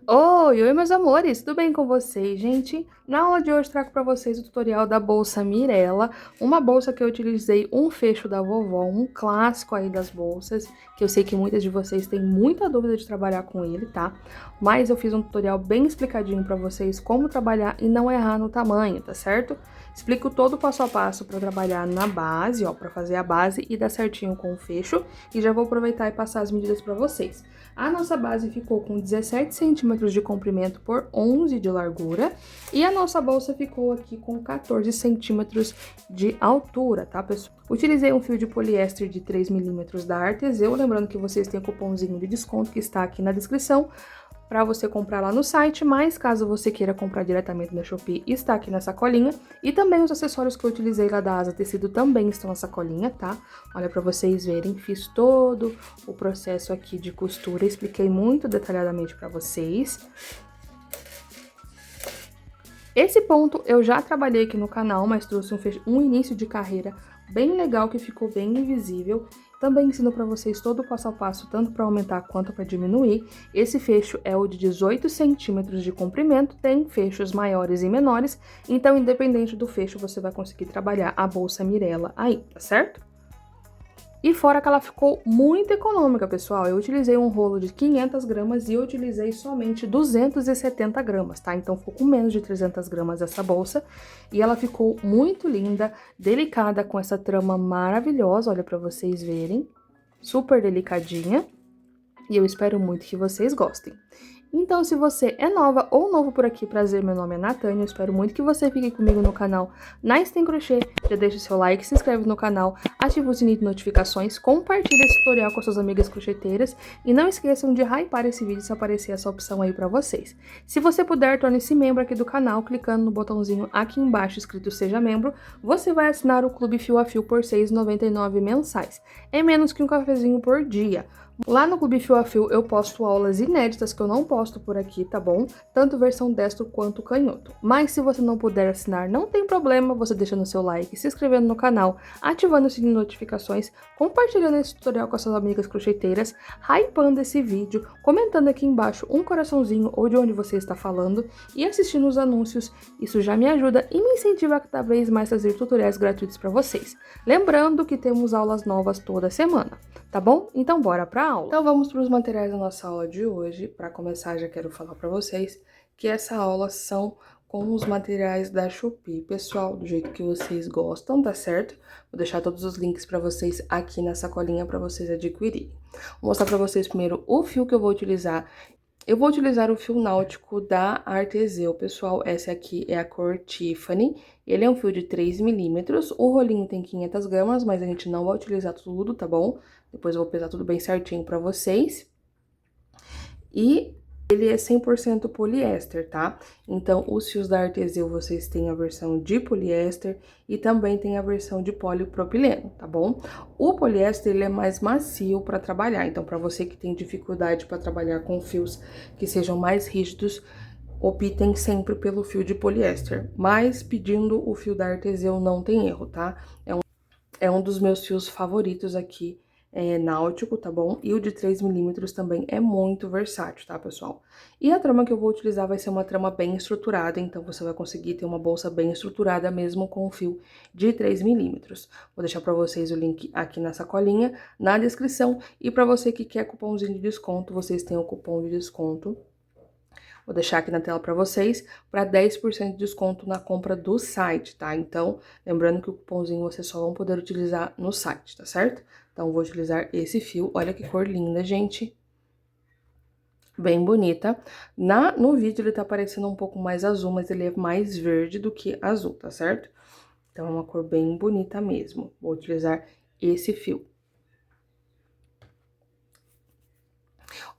Oi, meus amores, tudo bem com vocês, gente? Na aula de hoje trago para vocês o tutorial da bolsa Mirella, uma bolsa que eu utilizei um fecho da vovó, um clássico aí das bolsas, que eu sei que muitas de vocês têm muita dúvida de trabalhar com ele, tá? Mas eu fiz um tutorial bem explicadinho para vocês como trabalhar e não errar no tamanho, tá certo? Explico todo o passo a passo para trabalhar na base, ó, para fazer a base e dar certinho com o fecho, e já vou aproveitar e passar as medidas para vocês. A nossa base ficou com 17 centímetros de comprimento por 11 de largura e a nossa bolsa ficou aqui com 14 centímetros de altura, tá, pessoal? Utilizei um fio de poliéster de 3 milímetros da Arteseu, lembrando que vocês têm o cupomzinho de desconto que está aqui na descrição para você comprar lá no site, mas caso você queira comprar diretamente na Shopee, está aqui na sacolinha. E também os acessórios que eu utilizei lá da Asa Tecido também estão na sacolinha, tá? Olha para vocês verem, fiz todo o processo aqui de costura, expliquei muito detalhadamente para vocês. Esse ponto eu já trabalhei aqui no canal, mas trouxe um início de carreira bem legal que ficou bem invisível. Também ensino para vocês todo o passo a passo, tanto para aumentar quanto para diminuir. Esse fecho é o de 18 centímetros de comprimento, tem fechos maiores e menores, então independente do fecho você vai conseguir trabalhar a bolsa Mirella aí, tá certo? E fora que ela ficou muito econômica, pessoal. Eu utilizei um rolo de 500 gramas e eu utilizei somente 270 gramas, tá? Então ficou com menos de 300 gramas essa bolsa. E ela ficou muito linda, delicada, com essa trama maravilhosa, olha pra vocês verem. Super delicadinha. E eu espero muito que vocês gostem. Então, se você é nova ou novo por aqui, prazer, meu nome é Natânia, eu espero muito que você fique comigo no canal Nice Tem Crochê, já deixa seu like, se inscreve no canal, ativa o sininho de notificações, compartilha esse tutorial com suas amigas crocheteiras e não esqueçam de hypar esse vídeo se aparecer essa opção aí pra vocês. Se você puder, torne-se membro aqui do canal, clicando no botãozinho aqui embaixo escrito Seja Membro, você vai assinar o Clube Fio a Fio por R$ 6,99 mensais, é menos que um cafezinho por dia. Lá no Clube Fio a Fio eu posto aulas inéditas que eu não posto por aqui, tá bom? Tanto versão destro quanto canhoto. Mas se você não puder assinar, não tem problema, você deixando seu like, se inscrevendo no canal, ativando o sininho de notificações, compartilhando esse tutorial com as suas amigas crochêteiras, hypando esse vídeo, comentando aqui embaixo um coraçãozinho ou de onde você está falando e assistindo os anúncios. Isso já me ajuda e me incentiva a cada vez mais trazer tutoriais gratuitos para vocês. Lembrando que temos aulas novas toda semana, tá bom? Então bora pra aula. Então vamos para os materiais da nossa aula de hoje. Para começar, já quero falar para vocês que essa aula são com os materiais da Shopee, pessoal, do jeito que vocês gostam, tá certo? Vou deixar todos os links para vocês aqui na sacolinha para vocês adquirirem. Vou mostrar para vocês primeiro o fio que eu vou utilizar. Eu vou utilizar o fio náutico da Arteseu, pessoal. Esse aqui é a cor Tiffany. Ele é um fio de 3 milímetros. O rolinho tem 500 gramas, mas a gente não vai utilizar tudo, tá bom? Depois eu vou pesar tudo bem certinho pra vocês. E ele é 100% poliéster, tá? Então, os fios da Arteseu, vocês têm a versão de poliéster e também tem a versão de polipropileno, tá bom? O poliéster, ele é mais macio para trabalhar, então, para você que tem dificuldade para trabalhar com fios que sejam mais rígidos, optem sempre pelo fio de poliéster. Mas, pedindo o fio da Arteseu, não tem erro, tá? É um dos meus fios favoritos aqui, náutico, tá bom? E o de 3 milímetros também é muito versátil, tá, pessoal? E a trama que eu vou utilizar vai ser uma trama bem estruturada, então você vai conseguir ter uma bolsa bem estruturada mesmo com o fio de 3 milímetros. Vou deixar pra vocês o link aqui na sacolinha, na descrição. E pra você que quer cupomzinho de desconto, vocês têm o cupom de desconto. Vou deixar aqui na tela para vocês, para 10% de desconto na compra do site, tá? Então, lembrando que o cupomzinho vocês só vão poder utilizar no site, tá certo? Então, vou utilizar esse fio. Olha que cor linda, gente. Bem bonita. No vídeo ele tá parecendo um pouco mais azul, mas ele é mais verde do que azul, tá certo? Então, é uma cor bem bonita mesmo. Vou utilizar esse fio.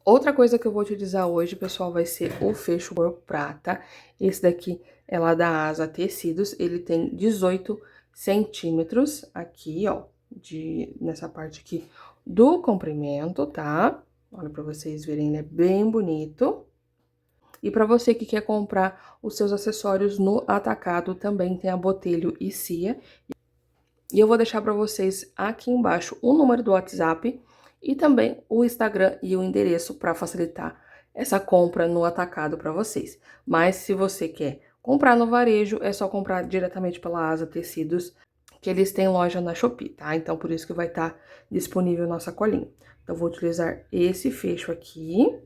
Outra coisa que eu vou utilizar hoje, pessoal, vai ser o fecho cor prata. Esse daqui é lá da Asa Tecidos, ele tem 18 centímetros aqui, ó, nessa parte aqui do comprimento, tá? Olha pra vocês verem, ele é bem bonito. E pra você que quer comprar os seus acessórios no atacado, também tem a Botelho e Cia. E eu vou deixar pra vocês aqui embaixo o número do WhatsApp e também o Instagram e o endereço para facilitar essa compra no atacado para vocês. Mas se você quer comprar no varejo, é só comprar diretamente pela Asa Tecidos, que eles têm loja na Shopee, tá? Então, por isso que vai estar disponível nossa colinha. Então, vou utilizar esse fecho aqui.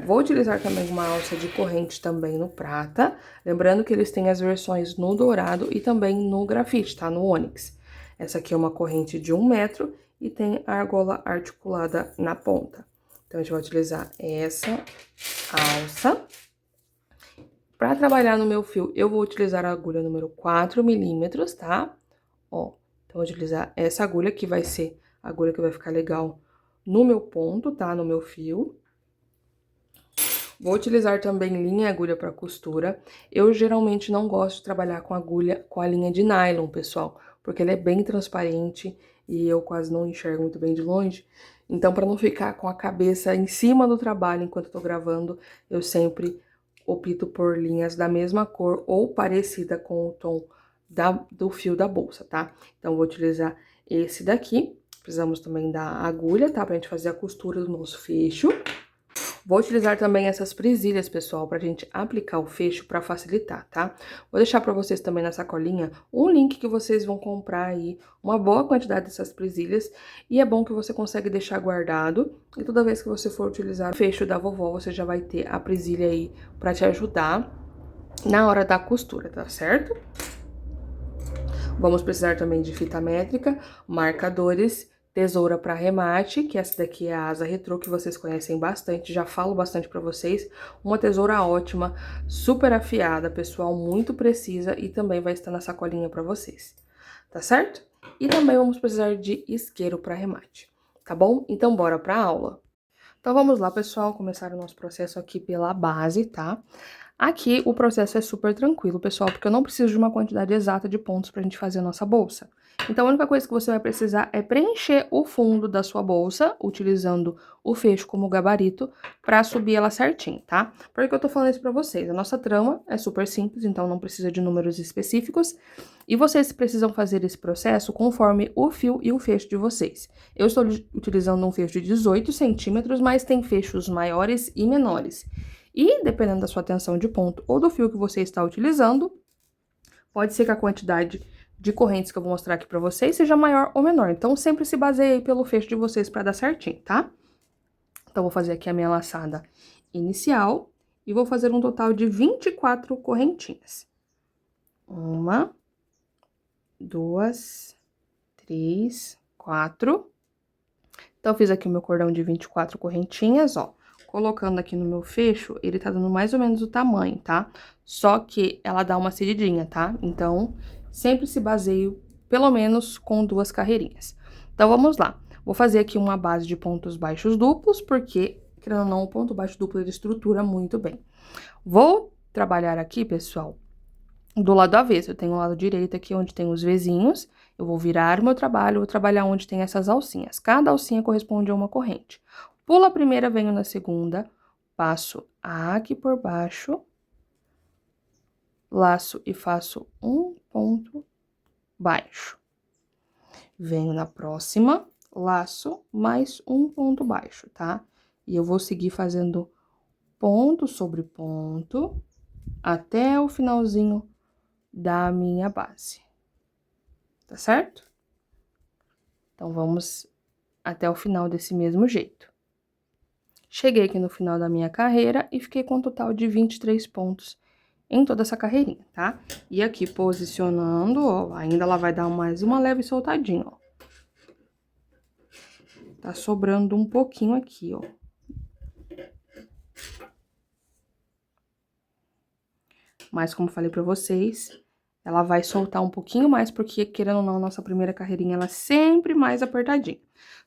Vou utilizar também uma alça de corrente também no prata. Lembrando que eles têm as versões no dourado e também no grafite, tá? No ônix. Essa aqui é uma corrente de 1 metro e tem a argola articulada na ponta. Então, a gente vai utilizar essa alça. Para trabalhar no meu fio, eu vou utilizar a agulha número 4 milímetros, tá? Ó, então, vou utilizar essa agulha que vai ser a agulha que vai ficar legal no meu ponto, tá? No meu fio. Vou utilizar também linha e agulha para costura. Eu geralmente não gosto de trabalhar com agulha, com a linha de nylon, pessoal, porque ela é bem transparente e eu quase não enxergo muito bem de longe. Então, para não ficar com a cabeça em cima do trabalho enquanto eu tô gravando, eu sempre opto por linhas da mesma cor ou parecida com o tom do fio da bolsa, tá? Então, vou utilizar esse daqui. Precisamos também da agulha, tá? Pra gente fazer a costura do nosso fecho. Vou utilizar também essas presilhas, pessoal, pra gente aplicar o fecho pra facilitar, tá? Vou deixar pra vocês também na sacolinha um link que vocês vão comprar aí uma boa quantidade dessas presilhas. E é bom que você consegue deixar guardado. E toda vez que você for utilizar o fecho da vovó, você já vai ter a presilha aí pra te ajudar na hora da costura, tá certo? Vamos precisar também de fita métrica, marcadores, tesoura para remate, que essa daqui é a Asa Retrô, que vocês conhecem bastante, já falo bastante para vocês. Uma tesoura ótima, super afiada, pessoal, muito precisa e também vai estar na sacolinha para vocês, tá certo? E também vamos precisar de isqueiro para remate, tá bom? Então, bora para a aula. Então, vamos lá, pessoal, começar o nosso processo aqui pela base, tá? Aqui o processo é super tranquilo, pessoal, porque eu não preciso de uma quantidade exata de pontos pra gente fazer a nossa bolsa. Então, a única coisa que você vai precisar é preencher o fundo da sua bolsa, utilizando o fecho como gabarito, pra subir ela certinho, tá? Por que eu tô falando isso pra vocês? A nossa trama é super simples, então não precisa de números específicos, e vocês precisam fazer esse processo conforme o fio e o fecho de vocês. Eu estou utilizando um fecho de 18 centímetros, mas tem fechos maiores e menores. E, dependendo da sua tensão de ponto ou do fio que você está utilizando, pode ser que a quantidade de correntes que eu vou mostrar aqui pra vocês seja maior ou menor. Então, sempre se baseie pelo fecho de vocês pra dar certinho, tá? Então, vou fazer aqui a minha laçada inicial e vou fazer um total de 24 correntinhas. 1, 2, 3, 4. Então, fiz aqui o meu cordão de 24 correntinhas, ó. Colocando aqui no meu fecho, ele tá dando mais ou menos o tamanho, tá? Só que ela dá uma cedidinha, tá? Então, sempre se baseie pelo menos com 2 carreirinhas. Então, vamos lá. Vou fazer aqui uma base de pontos baixos duplos, porque, querendo ou não, o ponto baixo duplo ele estrutura muito bem. Vou trabalhar aqui, pessoal, do lado avesso. Eu tenho o lado direito aqui, onde tem os vezinhos. Eu vou virar o meu trabalho, vou trabalhar onde tem essas alcinhas. Cada alcinha corresponde a uma corrente. Pulo a primeira, venho na segunda, passo aqui por baixo, laço e faço um ponto baixo. Venho na próxima, laço, mais um ponto baixo, tá? E eu vou seguir fazendo ponto sobre ponto até o finalzinho da minha base, tá certo? Então, vamos até o final desse mesmo jeito. Cheguei aqui no final da minha carreira e fiquei com um total de 23 pontos em toda essa carreirinha, tá? E aqui posicionando, ó, ainda ela vai dar mais uma leve soltadinha, ó. Tá sobrando um pouquinho aqui, ó. Mas como falei pra vocês, ela vai soltar um pouquinho mais, porque, querendo ou não, a nossa primeira carreirinha, ela é sempre mais apertadinha.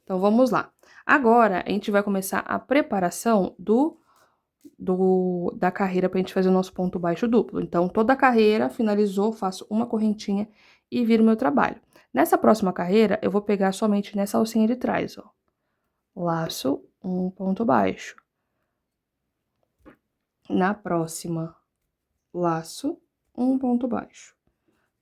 Então, vamos lá. Agora, a gente vai começar a preparação da carreira pra gente fazer o nosso ponto baixo duplo. Então, toda a carreira, finalizou, faço uma correntinha e viro meu trabalho. Nessa próxima carreira, eu vou pegar somente nessa alcinha de trás, ó. Laço, um ponto baixo. Na próxima, laço, um ponto baixo.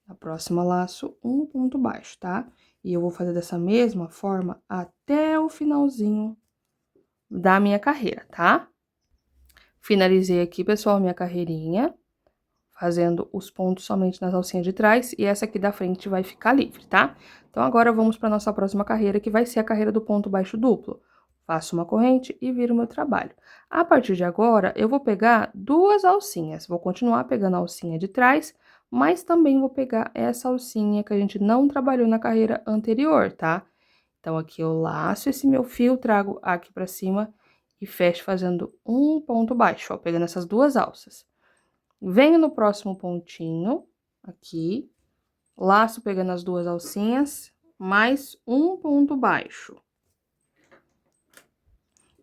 Na próxima, laço, um ponto baixo, tá? E eu vou fazer dessa mesma forma até o finalzinho da minha carreira, tá? Finalizei aqui, pessoal, minha carreirinha, fazendo os pontos somente nas alcinhas de trás, e essa aqui da frente vai ficar livre, tá? Então, agora vamos para nossa próxima carreira, que vai ser a carreira do ponto baixo duplo. Faço uma corrente e viro o meu trabalho. A partir de agora, eu vou pegar duas alcinhas. Vou continuar pegando a alcinha de trás, mas também vou pegar essa alcinha que a gente não trabalhou na carreira anterior, tá? Então, aqui eu laço esse meu fio, trago aqui pra cima e fecho fazendo um ponto baixo, ó, pegando essas duas alças. Venho no próximo pontinho, aqui, laço pegando as duas alcinhas, mais um ponto baixo.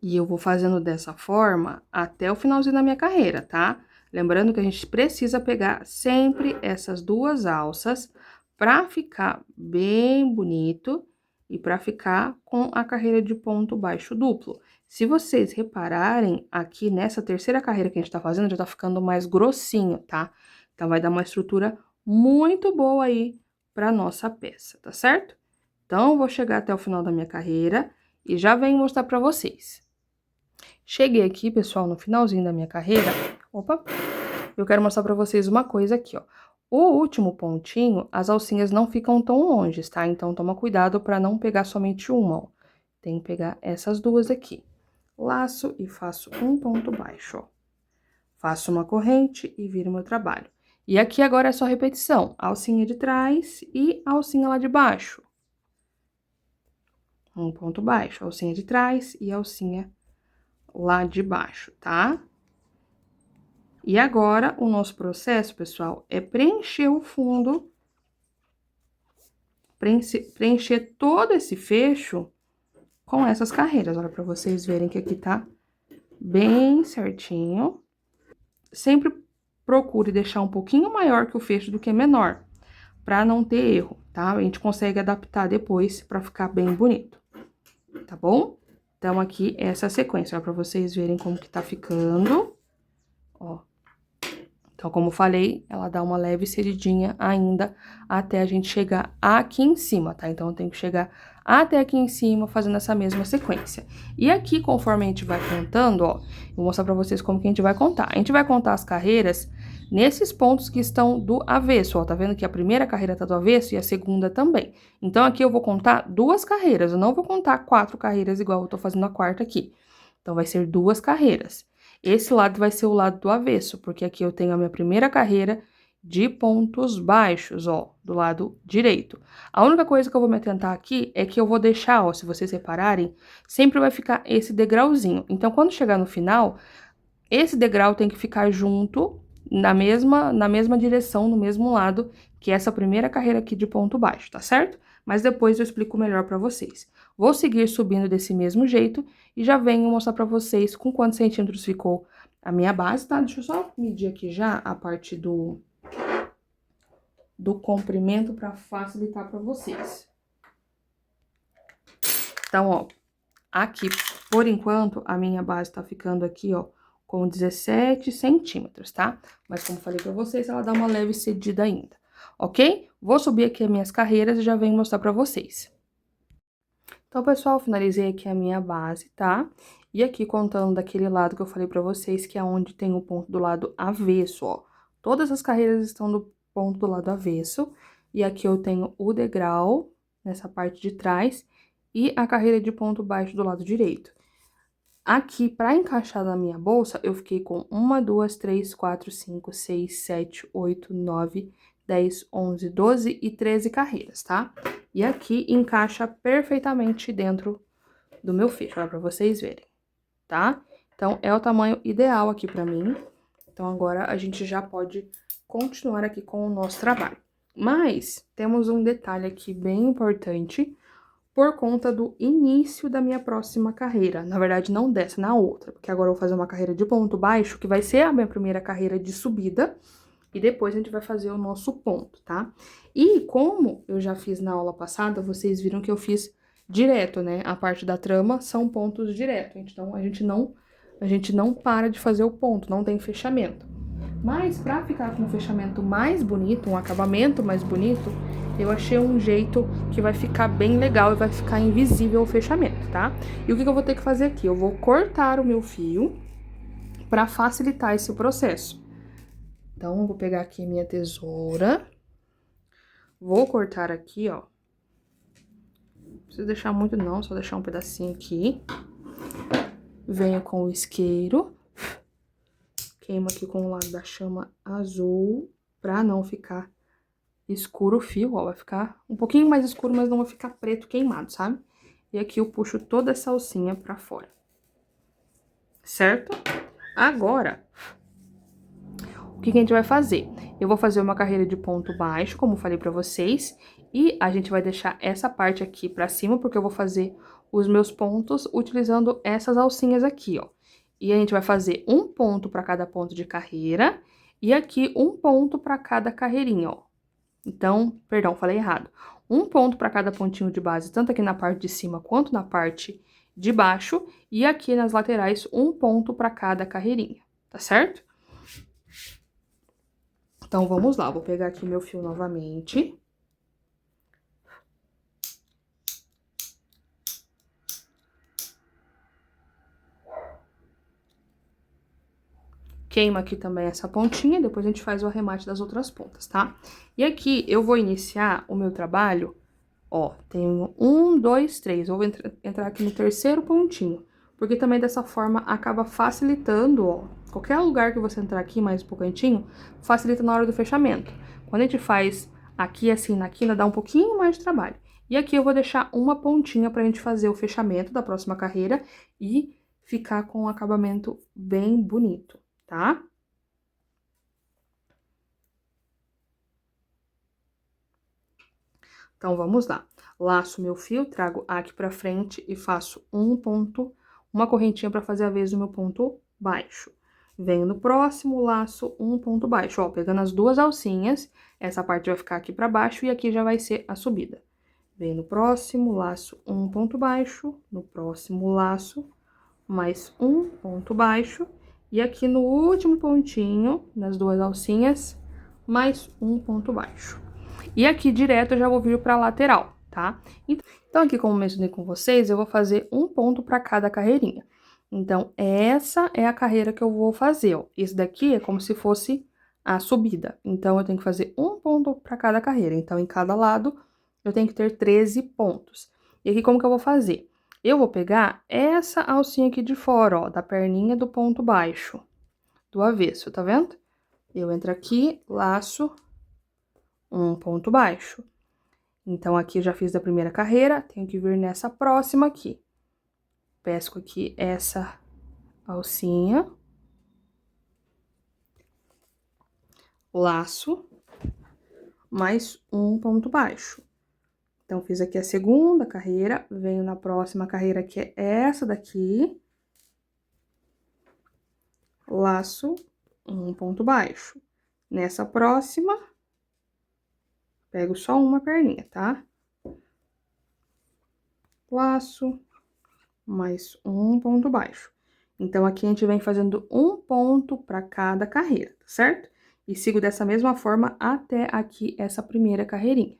E eu vou fazendo dessa forma até o finalzinho da minha carreira, tá? Lembrando que a gente precisa pegar sempre essas duas alças pra ficar bem bonito e pra ficar com a carreira de ponto baixo duplo. Se vocês repararem, aqui nessa terceira carreira que a gente tá fazendo, já tá ficando mais grossinho, tá? Então, vai dar uma estrutura muito boa aí pra nossa peça, tá certo? Então, eu vou chegar até o final da minha carreira e já venho mostrar pra vocês. Cheguei aqui, pessoal, no finalzinho da minha carreira. Opa! Eu quero mostrar pra vocês uma coisa aqui, ó. O último pontinho, as alcinhas não ficam tão longe, tá? Então, toma cuidado pra não pegar somente uma, ó. Tem que pegar essas duas aqui. Laço e faço um ponto baixo, ó. Faço uma corrente e viro meu trabalho. E aqui agora é só repetição. Alcinha de trás e alcinha lá de baixo. Um ponto baixo, alcinha de trás e alcinha lá de baixo, tá? E agora, o nosso processo, pessoal, é preencher o fundo, preencher todo esse fecho com essas carreiras. Olha, pra vocês verem que aqui tá bem certinho. Sempre procure deixar um pouquinho maior que o fecho do que menor, pra não ter erro, tá? A gente consegue adaptar depois pra ficar bem bonito, tá bom? Então, aqui, essa é a sequência, ó, pra vocês verem como que tá ficando, ó. Então, como falei, ela dá uma leve cedidinha ainda até a gente chegar aqui em cima, tá? Então, eu tenho que chegar até aqui em cima fazendo essa mesma sequência. E aqui, conforme a gente vai contando, ó, eu vou mostrar pra vocês como que a gente vai contar. A gente vai contar as carreiras nesses pontos que estão do avesso, ó. Tá vendo que a primeira carreira tá do avesso e a segunda também. Então, aqui eu vou contar duas carreiras, eu não vou contar 4 carreiras igual eu tô fazendo a quarta aqui. Então, vai ser 2 carreiras. Esse lado vai ser o lado do avesso, porque aqui eu tenho a minha primeira carreira de pontos baixos, ó, do lado direito. A única coisa que eu vou me atentar aqui é que eu vou deixar, ó, se vocês repararem, sempre vai ficar esse degrauzinho. Então, quando chegar no final, esse degrau tem que ficar junto, na mesma direção, no mesmo lado, que essa primeira carreira aqui de ponto baixo, tá certo? Mas depois eu explico melhor pra vocês. Vou seguir subindo desse mesmo jeito e já venho mostrar pra vocês com quantos centímetros ficou a minha base, tá? Deixa eu só medir aqui já a parte do comprimento pra facilitar pra vocês. Então, ó, aqui, por enquanto, a minha base tá ficando aqui, ó, com 17 centímetros, tá? Mas como falei pra vocês, ela dá uma leve cedida ainda, ok? Vou subir aqui as minhas carreiras e já venho mostrar pra vocês. Então, pessoal, finalizei aqui a minha base, tá? E aqui, contando daquele lado que eu falei pra vocês, que é onde tem o ponto do lado avesso, ó. Todas as carreiras estão do ponto do lado avesso. E aqui eu tenho o degrau, nessa parte de trás, e a carreira de ponto baixo do lado direito. Aqui, pra encaixar na minha bolsa, eu fiquei com 1, 2, 3, 4, 5, 6, 7, 8, 9, 10, 11, 12 e 13 carreiras, tá? E aqui encaixa perfeitamente dentro do meu fecho, olha pra vocês verem, tá? Então, é o tamanho ideal aqui pra mim. Então, agora a gente já pode continuar aqui com o nosso trabalho. Mas, temos um detalhe aqui bem importante por conta do início da minha próxima carreira. Na verdade, não dessa, na outra, porque agora eu vou fazer uma carreira de ponto baixo, que vai ser a minha primeira carreira de subida, e depois a gente vai fazer o nosso ponto, tá? E como eu já fiz na aula passada, vocês viram que eu fiz direto, né? A parte da trama são pontos direto, então a gente não para de fazer o ponto, não tem fechamento. Mas pra ficar com um fechamento mais bonito, um acabamento mais bonito, eu achei um jeito que vai ficar bem legal e vai ficar invisível o fechamento, tá? E o que eu vou ter que fazer aqui? Eu vou cortar o meu fio para facilitar esse processo. Então, eu vou pegar aqui minha tesoura, vou cortar aqui, ó. Não precisa deixar muito não, só deixar um pedacinho aqui. Venho com o isqueiro, queimo aqui com o lado da chama azul, pra não ficar escuro o fio, ó. Vai ficar um pouquinho mais escuro, mas não vai ficar preto queimado, sabe? E aqui eu puxo toda essa alcinha pra fora. Certo? Agora, o que a gente vai fazer? Eu vou fazer uma carreira de ponto baixo, como eu falei pra vocês, e a gente vai deixar essa parte aqui pra cima, porque eu vou fazer os meus pontos utilizando essas alcinhas aqui, ó. E a gente vai fazer um ponto pra cada ponto de carreira, e aqui um ponto pra cada carreirinha, ó. Então, perdão, falei errado. Um ponto pra cada pontinho de base, tanto aqui na parte de cima quanto na parte de baixo, e aqui nas laterais, um ponto pra cada carreirinha, tá certo? Então, vamos lá, vou pegar aqui meu fio novamente. Queima aqui também essa pontinha, depois a gente faz o arremate das outras pontas, tá? E aqui, eu vou iniciar o meu trabalho, ó, tenho 1, 2, 3, eu vou entrar aqui no terceiro pontinho, porque também dessa forma acaba facilitando, ó, qualquer lugar que você entrar aqui mais pro cantinho, facilita na hora do fechamento. Quando a gente faz aqui assim na quina, dá um pouquinho mais de trabalho. E aqui eu vou deixar uma pontinha pra gente fazer o fechamento da próxima carreira e ficar com um acabamento bem bonito, tá? Então, vamos lá. Laço meu fio, trago aqui pra frente e faço um ponto, uma correntinha pra fazer a vez do meu ponto baixo. Venho no próximo, laço um ponto baixo, ó, pegando as duas alcinhas, essa parte vai ficar aqui pra baixo e aqui já vai ser a subida. Venho no próximo, laço um ponto baixo, no próximo laço mais um ponto baixo, e aqui no último pontinho, nas duas alcinhas, mais um ponto baixo. E aqui direto eu já vou vir pra lateral, tá? Então, aqui como mencionei com vocês, eu vou fazer um ponto pra cada carreirinha. Então, essa é a carreira que eu vou fazer, ó. Esse daqui é como se fosse a subida. Então, eu tenho que fazer um ponto pra cada carreira. Então, em cada lado, eu tenho que ter 13 pontos. E aqui, como que eu vou fazer? Eu vou pegar essa alcinha aqui de fora, ó, da perninha do ponto baixo, do avesso, tá vendo? Eu entro aqui, laço um ponto baixo. Então, aqui eu já fiz da primeira carreira, tenho que vir nessa próxima aqui. Pesco aqui essa alcinha. Laço. Mais um ponto baixo. Então, fiz aqui a segunda carreira, venho na próxima carreira, que é essa daqui. Laço um ponto baixo. Nessa próxima, pego só uma perninha, tá? Laço, mais um ponto baixo. Então, aqui a gente vem fazendo um ponto para cada carreira, tá certo? E sigo dessa mesma forma até aqui essa primeira carreirinha.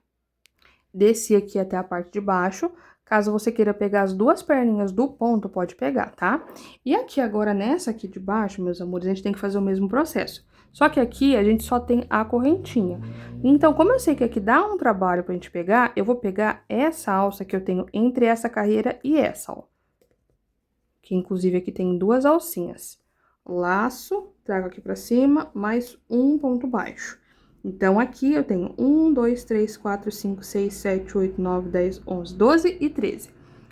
Desci aqui até a parte de baixo. Caso você queira pegar as duas perninhas do ponto, pode pegar, tá? E aqui agora, nessa aqui de baixo, meus amores, a gente tem que fazer o mesmo processo. Só que aqui a gente só tem a correntinha. Então, como eu sei que aqui dá um trabalho pra gente pegar, eu vou pegar essa alça que eu tenho entre essa carreira e essa, ó. Que inclusive aqui tem duas alcinhas. Laço, trago aqui pra cima, mais um ponto baixo. Então, aqui eu tenho 1, 2, 3, 4, 5, 6, 7, 8, 9, 10, 11, 12 e 13.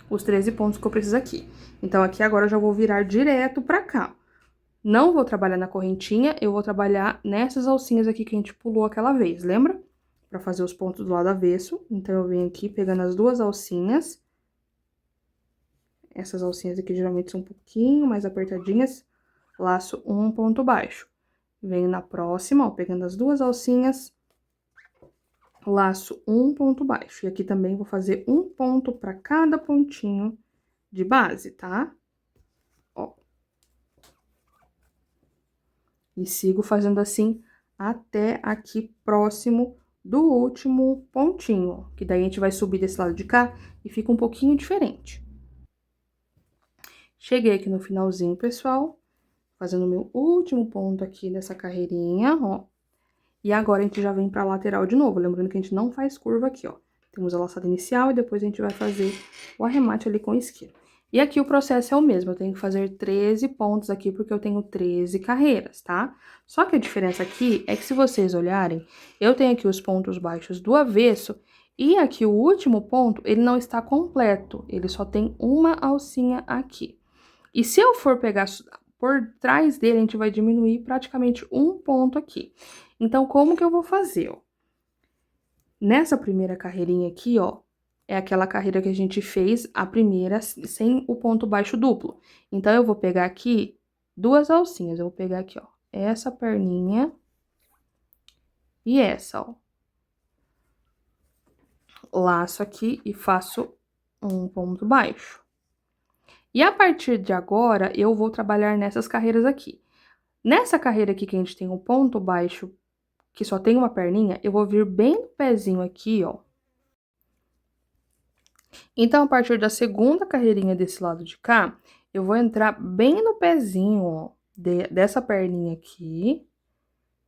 Os 13 pontos que eu preciso aqui. Então, aqui agora eu já vou virar direto pra cá. Não vou trabalhar na correntinha, eu vou trabalhar nessas alcinhas aqui que a gente pulou aquela vez, lembra? Pra fazer os pontos do lado avesso. Então, eu venho aqui pegando as duas alcinhas. Essas alcinhas aqui geralmente são um pouquinho mais apertadinhas. Laço um ponto baixo. Venho na próxima, ó, pegando as duas alcinhas, laço um ponto baixo. E aqui também vou fazer um ponto para cada pontinho de base, tá? Ó. E sigo fazendo assim até aqui próximo do último pontinho, ó. Que daí a gente vai subir desse lado de cá e fica um pouquinho diferente. Cheguei aqui no finalzinho, pessoal. Fazendo o meu último ponto aqui nessa carreirinha, ó. E agora a gente já vem pra lateral de novo, lembrando que a gente não faz curva aqui, ó. Temos a laçada inicial e depois a gente vai fazer o arremate ali com isqueiro. E aqui o processo é o mesmo, eu tenho que fazer 13 pontos aqui porque eu tenho 13 carreiras, tá? Só que a diferença aqui é que se vocês olharem, eu tenho aqui os pontos baixos do avesso e aqui o último ponto, ele não está completo, ele só tem uma alcinha aqui. E se eu for pegar por trás dele, a gente vai diminuir praticamente um ponto aqui. Então, como que eu vou fazer, ó? Nessa primeira carreirinha aqui, ó, é aquela carreira que a gente fez a primeira sem o ponto baixo duplo. Então, eu vou pegar aqui duas alcinhas. Eu vou pegar aqui, ó, essa perninha e essa, ó. Laço aqui e faço um ponto baixo. E a partir de agora, eu vou trabalhar nessas carreiras aqui. Nessa carreira aqui que a gente tem um ponto baixo, que só tem uma perninha, eu vou vir bem no pezinho aqui, ó. Então, a partir da segunda carreirinha desse lado de cá, eu vou entrar bem no pezinho, ó, dessa perninha aqui.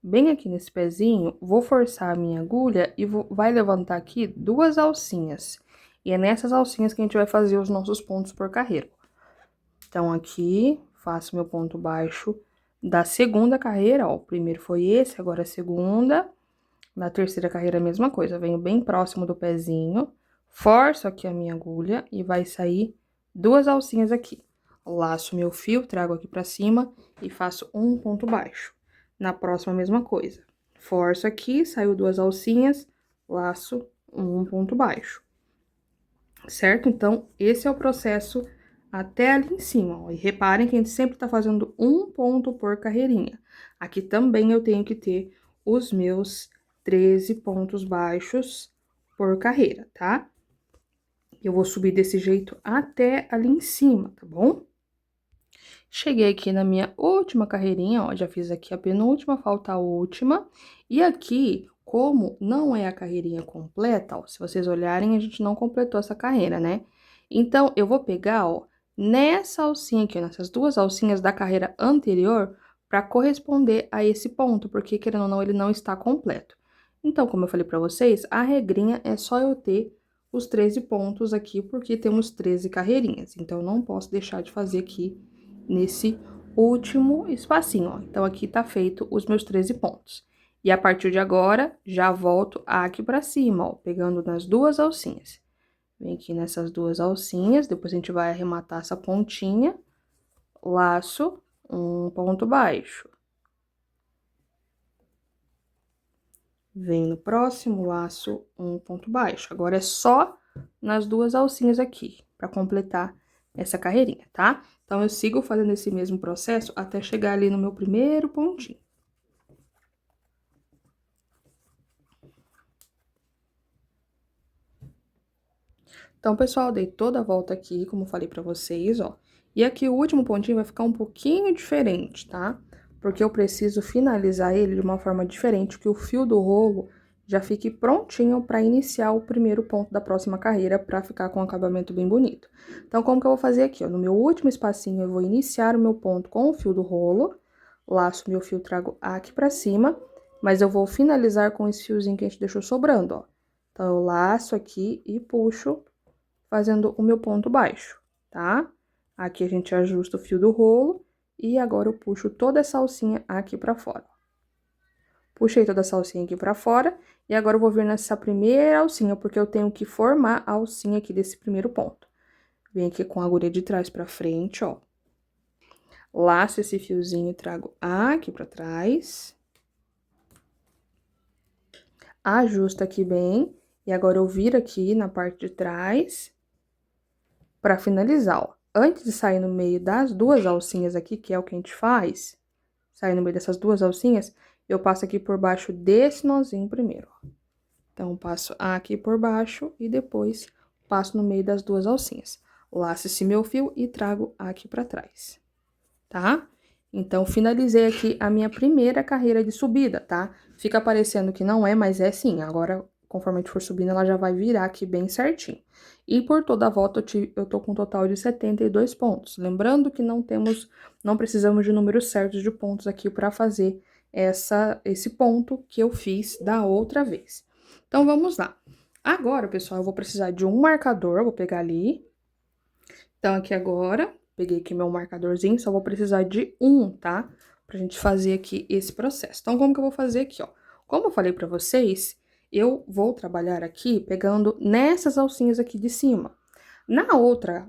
Bem aqui nesse pezinho, vou forçar a minha agulha e vai levantar aqui duas alcinhas. E é nessas alcinhas que a gente vai fazer os nossos pontos por carreira. Então, aqui, faço meu ponto baixo da segunda carreira, ó. O primeiro foi esse, agora a segunda. Na terceira carreira, a mesma coisa. Venho bem próximo do pezinho, forço aqui a minha agulha e vai sair duas alcinhas aqui. Laço meu fio, trago aqui pra cima e faço um ponto baixo. Na próxima, a mesma coisa. Forço aqui, saiu duas alcinhas, laço um ponto baixo. Certo? Então, esse é o processo até ali em cima, ó. E reparem que a gente sempre tá fazendo um ponto por carreirinha. Aqui também eu tenho que ter os meus 13 pontos baixos por carreira, tá? Eu vou subir desse jeito até ali em cima, tá bom? Cheguei aqui na minha última carreirinha, ó, já fiz aqui a penúltima, falta a última. E aqui, como não é a carreirinha completa, ó, se vocês olharem, a gente não completou essa carreira, né? Então, eu vou pegar, ó, nessa alcinha aqui, nessas duas alcinhas da carreira anterior, para corresponder a esse ponto, porque, querendo ou não, ele não está completo. Então, como eu falei para vocês, a regrinha é só eu ter os 13 pontos aqui, porque temos 13 carreirinhas. Então, eu não posso deixar de fazer aqui nesse último espacinho, ó. Então, aqui tá feito os meus 13 pontos. E a partir de agora, já volto aqui pra cima, ó, pegando nas duas alcinhas. Vem aqui nessas duas alcinhas, depois a gente vai arrematar essa pontinha, laço, um ponto baixo. Vem no próximo, laço, um ponto baixo. Agora, é só nas duas alcinhas aqui, pra completar essa carreirinha, tá? Então, eu sigo fazendo esse mesmo processo até chegar ali no meu primeiro pontinho. Então, pessoal, dei toda a volta aqui, como eu falei pra vocês, ó. E aqui o último pontinho vai ficar um pouquinho diferente, tá? Porque eu preciso finalizar ele de uma forma diferente, que o fio do rolo já fique prontinho pra iniciar o primeiro ponto da próxima carreira, pra ficar com um acabamento bem bonito. Então, como que eu vou fazer aqui, ó? No meu último espacinho, eu vou iniciar o meu ponto com o fio do rolo, laço meu fio, trago aqui pra cima, mas eu vou finalizar com esse fiozinho que a gente deixou sobrando, ó. Então, eu laço aqui e puxo fazendo o meu ponto baixo, tá? Aqui a gente ajusta o fio do rolo e agora eu puxo toda essa alcinha aqui pra fora. Puxei toda essa alcinha aqui pra fora e agora eu vou vir nessa primeira alcinha, porque eu tenho que formar a alcinha aqui desse primeiro ponto. Venho aqui com a agulha de trás pra frente, ó. Laço esse fiozinho e trago aqui pra trás. Ajusto aqui bem e agora eu viro aqui na parte de trás para finalizar, ó. Antes de sair no meio das duas alcinhas aqui, que é o que a gente faz, sair no meio dessas duas alcinhas, eu passo aqui por baixo desse nozinho primeiro, ó. Então, passo aqui por baixo e depois passo no meio das duas alcinhas. Laço esse meu fio e trago aqui pra trás, tá? Então, finalizei aqui a minha primeira carreira de subida, tá? Fica parecendo que não é, mas é sim. Agora, conforme a gente for subindo, ela já vai virar aqui bem certinho. E por toda a volta, eu tô com um total de 72 pontos. Lembrando que não precisamos de números certos de pontos aqui para fazer esse ponto que eu fiz da outra vez. Então, vamos lá. Agora, pessoal, eu vou precisar de um marcador, vou pegar ali. Então, aqui agora, peguei aqui meu marcadorzinho, só vou precisar de um, tá? Pra gente fazer aqui esse processo. Então, como que eu vou fazer aqui, ó? Como eu falei pra vocês, eu vou trabalhar aqui pegando nessas alcinhas aqui de cima. Na outra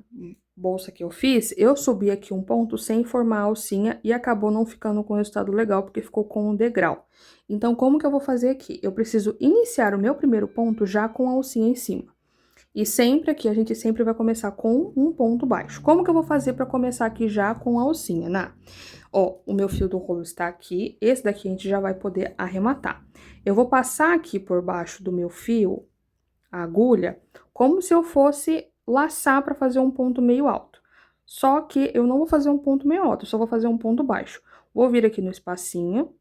bolsa que eu fiz, eu subi aqui um ponto sem formar a alcinha e acabou não ficando com resultado legal, porque ficou com um degrau. Então, como que eu vou fazer aqui? Eu preciso iniciar o meu primeiro ponto já com a alcinha em cima. E sempre aqui, a gente sempre vai começar com um ponto baixo. Como que eu vou fazer para começar aqui já com a alcinha, né? Ó, o meu fio do rolo está aqui, esse daqui a gente já vai poder arrematar. Eu vou passar aqui por baixo do meu fio, a agulha, como se eu fosse laçar para fazer um ponto meio alto. Só que eu não vou fazer um ponto meio alto, eu só vou fazer um ponto baixo. Vou vir aqui no espacinho,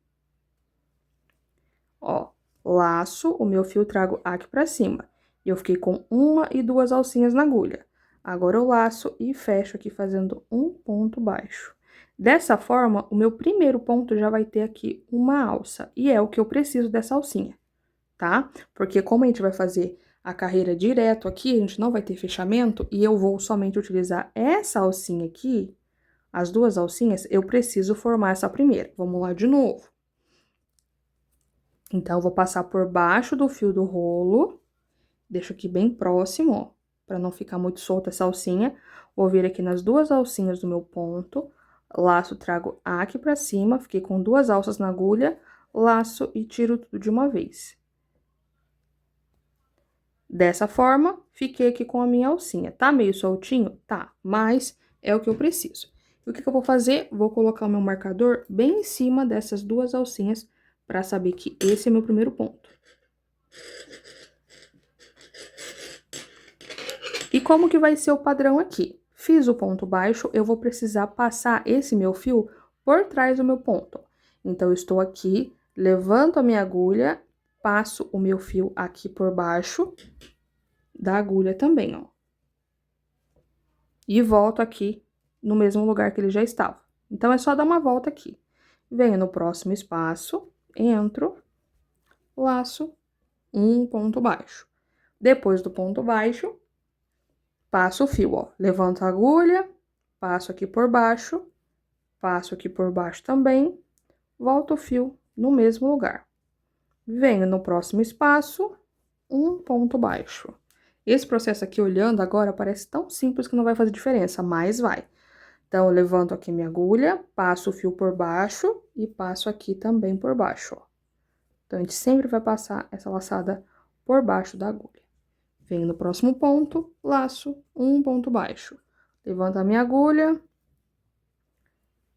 ó, laço o meu fio, trago aqui pra cima. E eu fiquei com uma e duas alcinhas na agulha. Agora eu laço e fecho aqui fazendo um ponto baixo. Dessa forma, o meu primeiro ponto já vai ter aqui uma alça, e é o que eu preciso dessa alcinha, tá? Porque como a gente vai fazer a carreira direto aqui, a gente não vai ter fechamento, e eu vou somente utilizar essa alcinha aqui, as duas alcinhas, eu preciso formar essa primeira. Vamos lá de novo. Então, eu vou passar por baixo do fio do rolo, deixo aqui bem próximo, ó, pra não ficar muito solta essa alcinha. Vou vir aqui nas duas alcinhas do meu ponto, laço, trago aqui pra cima, fiquei com duas alças na agulha, laço e tiro tudo de uma vez. Dessa forma, fiquei aqui com a minha alcinha. Tá meio soltinho? Tá, mas é o que eu preciso. E o que eu vou fazer? Vou colocar o meu marcador bem em cima dessas duas alcinhas, pra saber que esse é meu primeiro ponto. E como que vai ser o padrão aqui? Fiz o ponto baixo, eu vou precisar passar esse meu fio por trás do meu ponto. Então, eu estou aqui, levanto a minha agulha, passo o meu fio aqui por baixo da agulha também, ó. E volto aqui no mesmo lugar que ele já estava. Então, é só dar uma volta aqui. Venho no próximo espaço, entro, laço, um ponto baixo. Depois do ponto baixo, passo o fio, ó. Levanto a agulha, passo aqui por baixo, passo aqui por baixo também, volto o fio no mesmo lugar. Venho no próximo espaço, um ponto baixo. Esse processo aqui, olhando agora, parece tão simples que não vai fazer diferença, mas vai. Então, eu levanto aqui minha agulha, passo o fio por baixo e passo aqui também por baixo, ó. Então, a gente sempre vai passar essa laçada por baixo da agulha. Venho no próximo ponto, laço, um ponto baixo. Levanto a minha agulha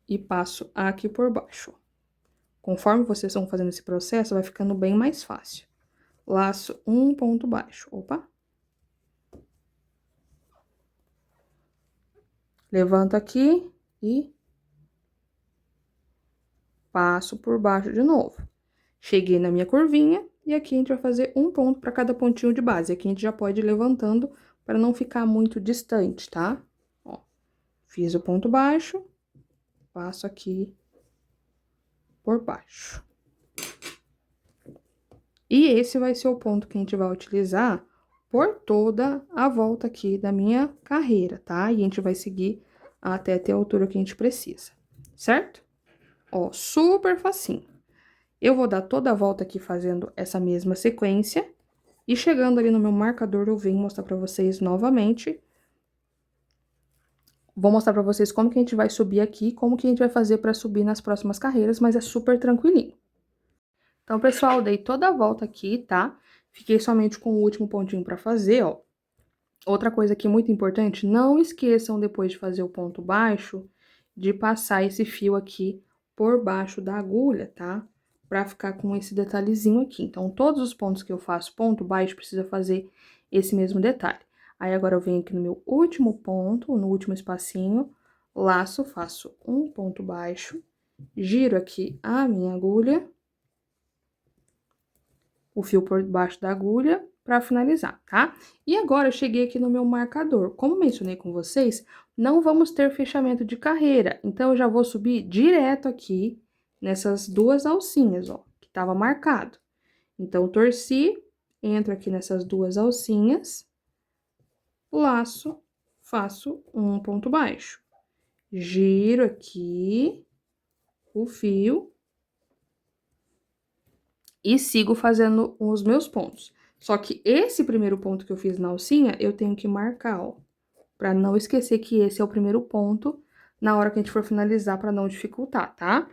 e passo aqui por baixo. Conforme vocês vão fazendo esse processo, vai ficando bem mais fácil. Laço, um ponto baixo. Opa! Levanto aqui e passo por baixo de novo. Cheguei na minha curvinha e aqui a gente vai fazer um ponto para cada pontinho de base. Aqui a gente já pode ir levantando para não ficar muito distante, tá? Ó, fiz o ponto baixo, passo aqui por baixo. E esse vai ser o ponto que a gente vai utilizar por toda a volta aqui da minha carreira, tá? E a gente vai seguir até ter a altura que a gente precisa, certo? Ó, super facinho. Eu vou dar toda a volta aqui fazendo essa mesma sequência. E chegando ali no meu marcador, eu venho mostrar pra vocês novamente. Vou mostrar pra vocês como que a gente vai subir aqui, como que a gente vai fazer pra subir nas próximas carreiras, mas é super tranquilinho. Então, pessoal, dei toda a volta aqui, tá? Fiquei somente com o último pontinho pra fazer, ó. Outra coisa aqui muito importante, não esqueçam, depois de fazer o ponto baixo, de passar esse fio aqui por baixo da agulha, tá? Pra ficar com esse detalhezinho aqui. Então, todos os pontos que eu faço ponto baixo, precisa fazer esse mesmo detalhe. Aí, agora eu venho aqui no meu último ponto, no último espacinho, laço, faço um ponto baixo, giro aqui a minha agulha, o fio por baixo da agulha para finalizar, tá? E agora eu cheguei aqui no meu marcador. Como mencionei com vocês, não vamos ter fechamento de carreira, então eu já vou subir direto aqui nessas duas alcinhas, ó, que tava marcado. Então, torci, entro aqui nessas duas alcinhas, laço, faço um ponto baixo. Giro aqui o fio e sigo fazendo os meus pontos. Só que esse primeiro ponto que eu fiz na alcinha, eu tenho que marcar, ó, pra não esquecer que esse é o primeiro ponto na hora que a gente for finalizar, pra não dificultar, tá?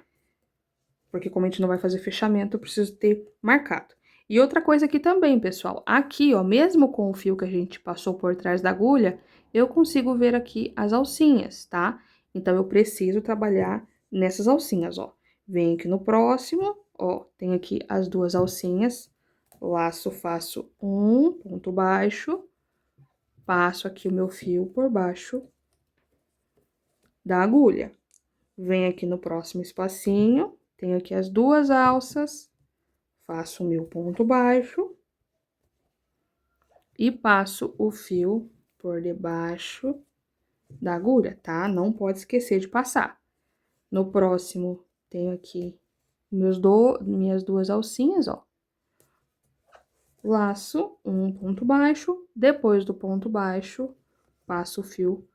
Porque como a gente não vai fazer fechamento, eu preciso ter marcado. E outra coisa aqui também, pessoal, aqui, ó, mesmo com o fio que a gente passou por trás da agulha, eu consigo ver aqui as alcinhas, tá? Então, eu preciso trabalhar nessas alcinhas, ó. Venho aqui no próximo, ó, tem aqui as duas alcinhas, laço, faço um ponto baixo, passo aqui o meu fio por baixo da agulha. Venho aqui no próximo espacinho, tenho aqui as duas alças, faço o meu ponto baixo e passo o fio por debaixo da agulha, tá? Não pode esquecer de passar. No próximo, tenho aqui minhas duas alcinhas, ó. Laço um ponto baixo, depois do ponto baixo, passo o fio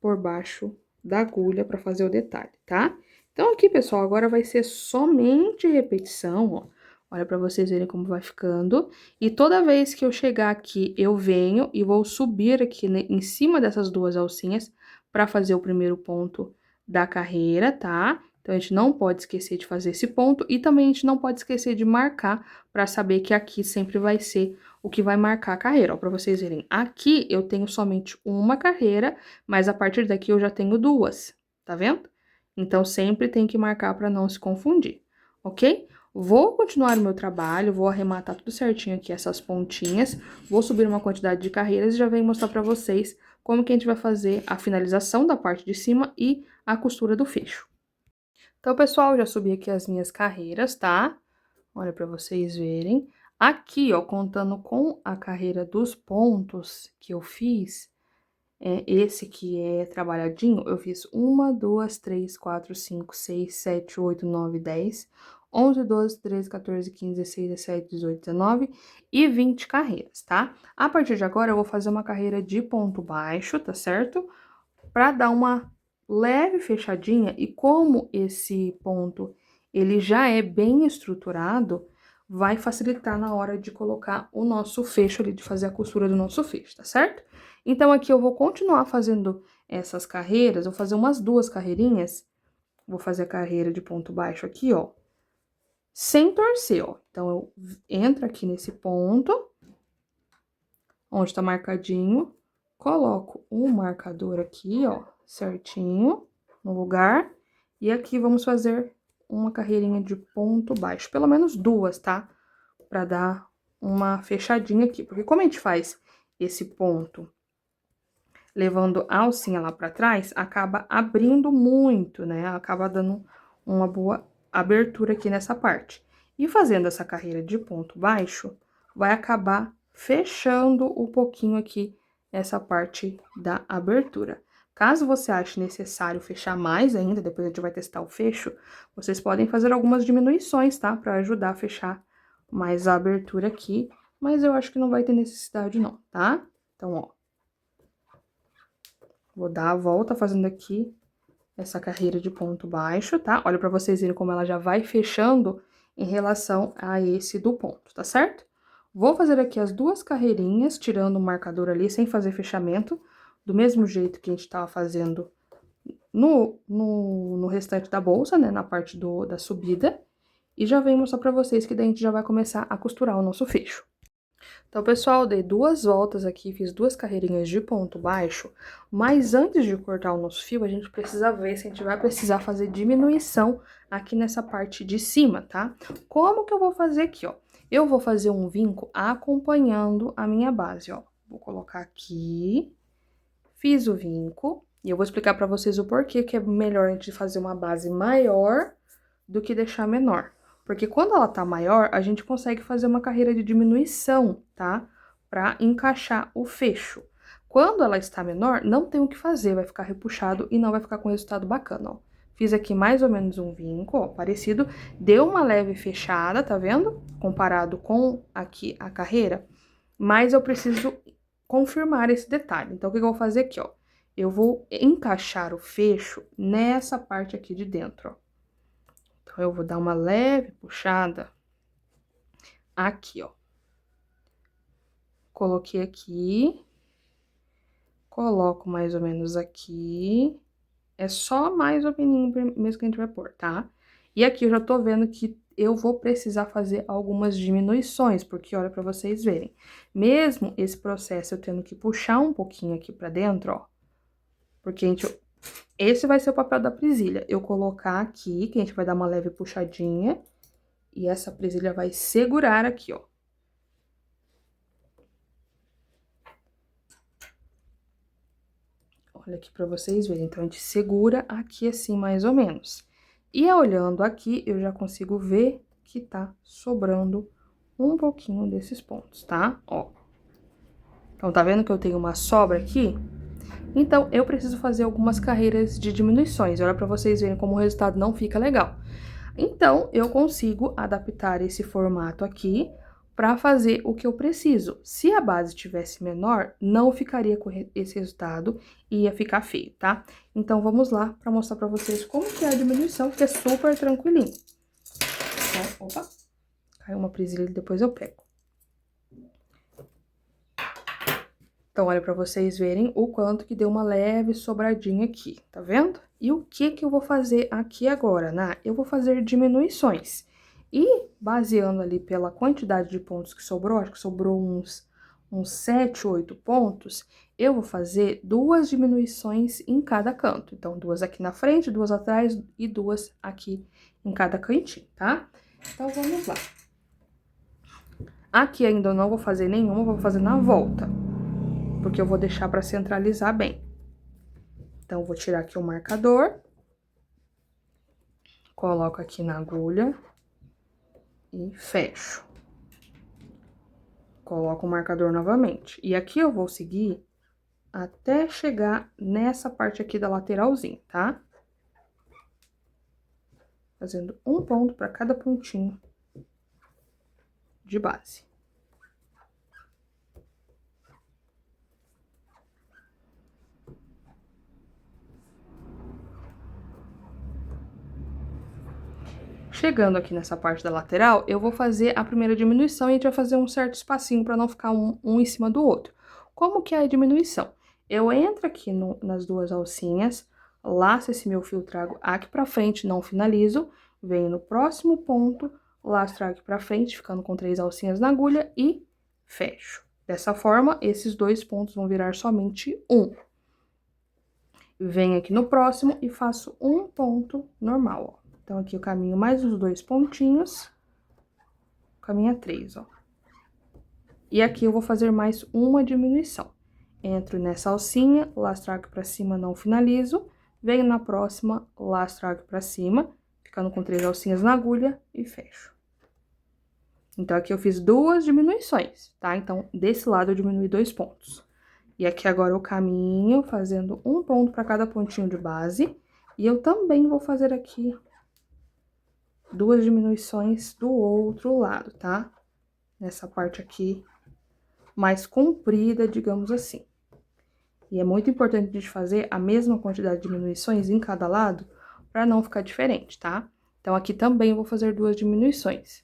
por baixo da agulha para fazer o detalhe, tá? Então, aqui, pessoal, agora vai ser somente repetição, ó. Olha para vocês verem como vai ficando. E toda vez que eu chegar aqui, eu venho e vou subir aqui em cima dessas duas alcinhas para fazer o primeiro ponto da carreira, tá? Então, a gente não pode esquecer de fazer esse ponto e também a gente não pode esquecer de marcar para saber que aqui sempre vai ser o que vai marcar a carreira, ó, para vocês verem. Aqui eu tenho somente uma carreira, mas a partir daqui eu já tenho duas, tá vendo? Então, sempre tem que marcar para não se confundir, ok? Vou continuar o meu trabalho, vou arrematar tudo certinho aqui, essas pontinhas, vou subir uma quantidade de carreiras e já venho mostrar para vocês como que a gente vai fazer a finalização da parte de cima e a costura do fecho. Então, pessoal, já subi aqui as minhas carreiras, tá? Olha para vocês verem. Aqui, ó, contando com a carreira dos pontos que eu fiz, esse que é trabalhadinho, eu fiz 1, 2, 3, 4, 5, 6, 7, 8, 9, 10, 11, 12, 13, 14, 15, 16, 17, 18, 19 e 20 carreiras, tá? A partir de agora, eu vou fazer uma carreira de ponto baixo, tá certo? Pra dar uma leve fechadinha, e como esse ponto, ele já é bem estruturado, vai facilitar na hora de colocar o nosso fecho ali, de fazer a costura do nosso fecho, tá certo? Então, aqui eu vou continuar fazendo essas carreiras, vou fazer umas duas carreirinhas, vou fazer a carreira de ponto baixo aqui, ó, sem torcer, ó. Então, eu entro aqui nesse ponto, onde tá marcadinho, coloco um marcador aqui, ó, certinho, no lugar, e aqui vamos fazer uma carreirinha de ponto baixo, pelo menos duas, tá? Pra dar uma fechadinha aqui, porque como a gente faz esse ponto levando a alcinha lá pra trás, acaba abrindo muito, né? Acaba dando uma boa abertura aqui nessa parte. E fazendo essa carreira de ponto baixo, vai acabar fechando um pouquinho aqui essa parte da abertura. Caso você ache necessário fechar mais ainda, depois a gente vai testar o fecho, vocês podem fazer algumas diminuições, tá? Pra ajudar a fechar mais a abertura aqui, mas eu acho que não vai ter necessidade não, tá? Então, ó. Vou dar a volta fazendo aqui essa carreira de ponto baixo, tá? Olha pra vocês verem como ela já vai fechando em relação a esse do ponto, tá certo? Vou fazer aqui as duas carreirinhas, tirando o marcador ali, sem fazer fechamento, do mesmo jeito que a gente tava fazendo no restante da bolsa, né? Na parte da subida. E já venho mostrar pra vocês que daí a gente já vai começar a costurar o nosso fecho. Então, pessoal, dei duas voltas aqui, fiz duas carreirinhas de ponto baixo, mas antes de cortar o nosso fio, a gente precisa ver se a gente vai precisar fazer diminuição aqui nessa parte de cima, tá? Como que eu vou fazer aqui, ó? Eu vou fazer um vinco acompanhando a minha base, ó. Vou colocar aqui, fiz o vinco, e eu vou explicar pra vocês o porquê que é melhor a gente fazer uma base maior do que deixar menor. Porque quando ela tá maior, a gente consegue fazer uma carreira de diminuição, tá? Pra encaixar o fecho. Quando ela está menor, não tem o que fazer, vai ficar repuxado e não vai ficar com resultado bacana, ó. Fiz aqui mais ou menos um vinco, ó, parecido. Deu uma leve fechada, tá vendo? Comparado com aqui a carreira. Mas eu preciso confirmar esse detalhe. Então, o que eu vou fazer aqui, ó? Eu vou encaixar o fecho nessa parte aqui de dentro, ó. Então, eu vou dar uma leve puxada aqui, ó. Coloquei aqui. Coloco mais ou menos aqui. É só mais ou menos mesmo que a gente vai pôr, tá? E aqui eu já tô vendo que eu vou precisar fazer algumas diminuições, porque olha pra vocês verem. Mesmo esse processo eu tendo que puxar um pouquinho aqui pra dentro, ó. Porque a gente... Esse vai ser o papel da presilha. Eu colocar aqui, que a gente vai dar uma leve puxadinha. E essa presilha vai segurar aqui, ó. Olha aqui pra vocês verem. Então, a gente segura aqui assim, mais ou menos. E olhando aqui, eu já consigo ver que tá sobrando um pouquinho desses pontos, tá? Ó. Então, tá vendo que eu tenho uma sobra aqui? Então, eu preciso fazer algumas carreiras de diminuições. Olha pra vocês verem como o resultado não fica legal. Então, eu consigo adaptar esse formato aqui para fazer o que eu preciso. Se a base tivesse menor, não ficaria com esse resultado e ia ficar feio, tá? Então, vamos lá para mostrar para vocês como que é a diminuição, que é super tranquilinho. Então, opa, caiu uma presilha e depois eu pego. Então, olha para vocês verem o quanto que deu uma leve sobradinha aqui, tá vendo? E o que que eu vou fazer aqui agora, né? Eu vou fazer diminuições. E, baseando ali pela quantidade de pontos que sobrou, acho que sobrou uns 7, 8 pontos, eu vou fazer 2 diminuições em cada canto. Então, 2 aqui na frente, 2 atrás e 2 aqui em cada cantinho, tá? Então, vamos lá. Aqui ainda eu não vou fazer nenhuma, vou fazer na volta, porque eu vou deixar para centralizar bem. Então, vou tirar aqui o marcador, coloco aqui na agulha e fecho. Coloco o marcador novamente. E aqui eu vou seguir até chegar nessa parte aqui da lateralzinha, tá? Fazendo um ponto para cada pontinho de base. Chegando aqui nessa parte da lateral, eu vou fazer a primeira diminuição e a gente vai fazer um certo espacinho para não ficar um em cima do outro. Como que é a diminuição? Eu entro aqui nas duas alcinhas, laço esse meu fio, trago aqui pra frente, não finalizo, venho no próximo ponto, laço, trago aqui pra frente, ficando com 3 alcinhas na agulha e fecho. Dessa forma, esses 2 pontos vão virar somente um. Venho aqui no próximo e faço um ponto normal, ó. Então, aqui eu caminho mais os 2 pontinhos, caminha 3, ó. E aqui eu vou fazer mais uma diminuição. Entro nessa alcinha, lastro aqui pra cima, não finalizo. Venho na próxima, lastro aqui pra cima, ficando com 3 alcinhas na agulha e fecho. Então, aqui eu fiz 2 diminuições, tá? Então, desse lado eu diminui 2 pontos. E aqui agora eu caminho fazendo um ponto pra cada pontinho de base. E eu também vou fazer aqui 2 diminuições do outro lado, tá? Nessa parte aqui mais comprida, digamos assim. E é muito importante a gente fazer a mesma quantidade de diminuições em cada lado, para não ficar diferente, tá? Então, aqui também eu vou fazer 2 diminuições.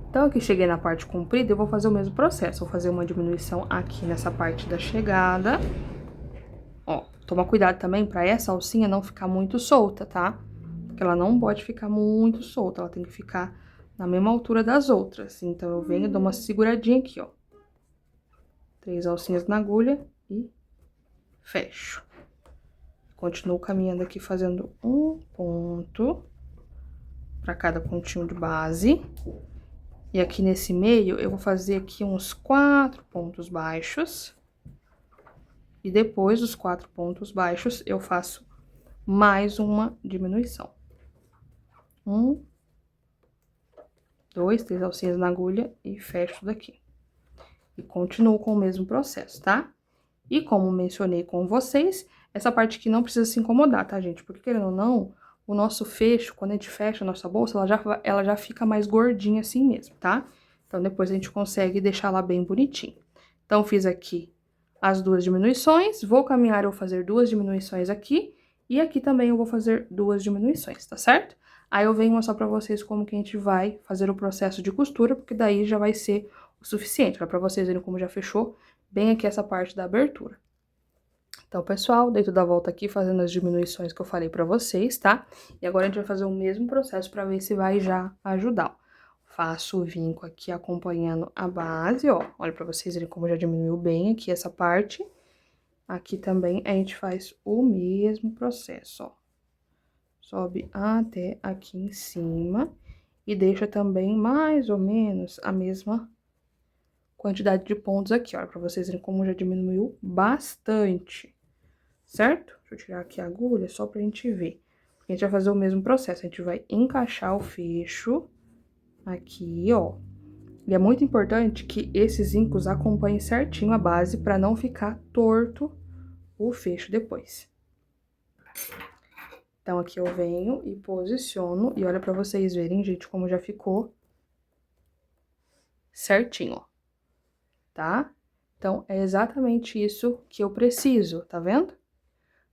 Então, aqui cheguei na parte comprida, eu vou fazer o mesmo processo. Vou fazer uma diminuição aqui nessa parte da chegada. Ó, toma cuidado também para essa alcinha não ficar muito solta, tá? Porque ela não pode ficar muito solta, ela tem que ficar na mesma altura das outras. Então, eu venho, dou uma seguradinha aqui, ó. 3 alcinhas na agulha e fecho. Continuo caminhando aqui fazendo um ponto para cada pontinho de base. E aqui nesse meio, eu vou fazer aqui uns 4 pontos baixos. E depois dos 4 pontos baixos, eu faço mais uma diminuição. 1, 2, 3 alcinhas na agulha e fecho daqui. E continuo com o mesmo processo, tá? E como mencionei com vocês, essa parte aqui não precisa se incomodar, tá, gente? Porque, querendo ou não, o nosso fecho, quando a gente fecha a nossa bolsa, ela já fica mais gordinha assim mesmo, tá? Então, depois a gente consegue deixar ela bem bonitinha. Então, fiz aqui as 2 diminuições, vou caminhar, eu vou fazer 2 diminuições aqui, e aqui também eu vou fazer 2 diminuições, tá certo? Aí eu venho mostrar pra vocês como que a gente vai fazer o processo de costura, porque daí já vai ser o suficiente, pra vocês verem como já fechou bem aqui essa parte da abertura. Então, pessoal, dei toda a volta aqui fazendo as diminuições que eu falei pra vocês, tá? E agora a gente vai fazer o mesmo processo pra ver se vai já ajudar. Faço o vinco aqui acompanhando a base, ó. Olha pra vocês verem como já diminuiu bem aqui essa parte. Aqui também a gente faz o mesmo processo, ó. Sobe até aqui em cima e deixa também mais ou menos a mesma quantidade de pontos aqui, ó, pra vocês verem como já diminuiu bastante, certo? Deixa eu tirar aqui a agulha só pra gente ver. Porque a gente vai fazer o mesmo processo, a gente vai encaixar o fecho aqui, ó. E é muito importante que esses vincos acompanhem certinho a base pra não ficar torto o fecho depois. Então, aqui eu venho e posiciono, e olha pra vocês verem, gente, como já ficou certinho, ó, tá? Então, é exatamente isso que eu preciso, tá vendo?